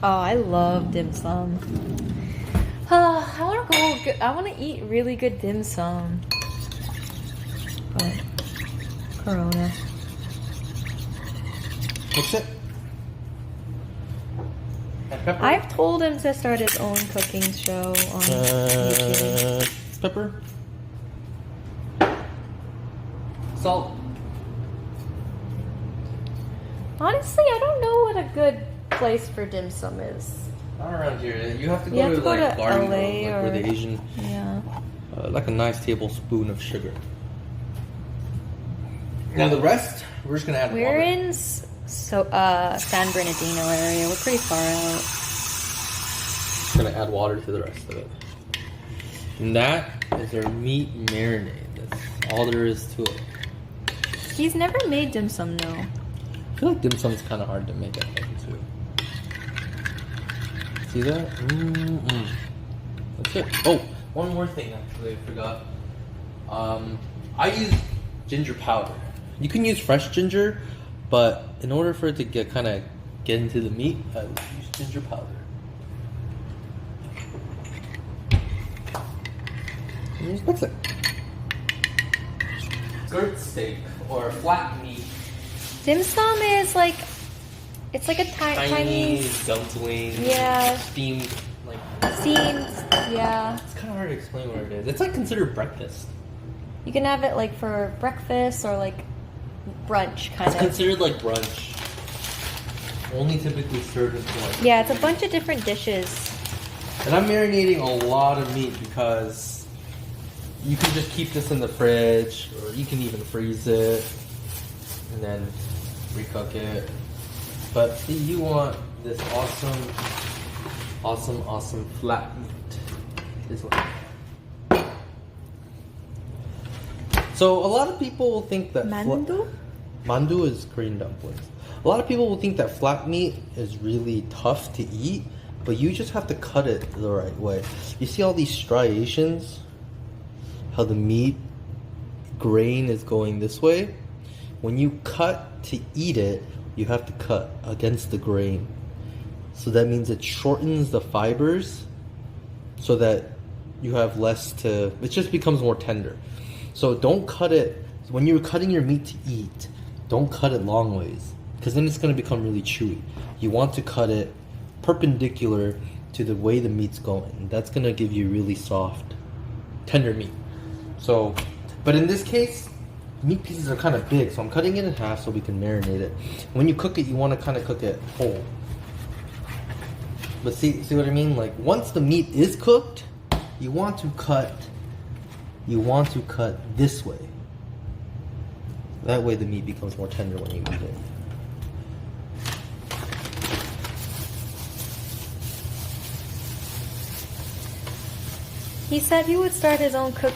Oh, I love dim sum. I want to eat really good dim sum. But Corona. What's it? Pepper? I've told him to start his own cooking show on YouTube. Pepper. Salt. Honestly, I don't know what a good place for dim sum is. Not around here. You have to You go have to to go like to garden, LA like where or- the Asian, Yeah. like a nice tablespoon of sugar. Now the rest, we're just gonna add We're water. in San Bernardino area. We're pretty far out. Just gonna add water to the rest of it. And that is our meat marinade. That's all there is to it. He's never made dim sum though. I feel like dim sum's kind of hard to make, I think, too. See that? That's it. Oh, one more thing, actually, I forgot. I use ginger powder. You can use fresh ginger, but in order for it to get into the meat, I would use ginger powder. And just mix it. Skirt steak or flat meat. Dim sum is like, it's like a tiny dumpling. Yeah. Steamed, like. steamed. Yeah. It's kind of hard to explain what it is. It's like considered breakfast. You can have it like for breakfast or like brunch kind It's of. considered like brunch. Only typically served with like. Yeah, it's a bunch of different dishes. And I'm marinating a lot of meat because you can just keep this in the fridge, or you can even freeze it and then recook it. But see, you want this awesome flat meat. This one. So a lot of people will think that Mandu? mandu is Korean dumplings. A lot of people will think that flat meat is really tough to eat, but you just have to cut it the right way. You see all these striations? How the meat grain is going this way? When you cut to eat it, you have to cut against the grain. So that means it shortens the fibers so that you have less to, it just becomes more tender. So don't cut it, when you're cutting your meat to eat, don't cut it long ways, because then it's going to become really chewy. You want to cut it perpendicular to the way the meat's going. That's going to give you really soft, tender meat. So, but in this case, meat pieces are kind of big, so I'm cutting it in half so we can marinate it. When you cook it, you want to kind of cook it whole. But see what I mean? Like once the meat is cooked, you want to cut this way. That way the meat becomes more tender when you eat it. He said he would start his own cooking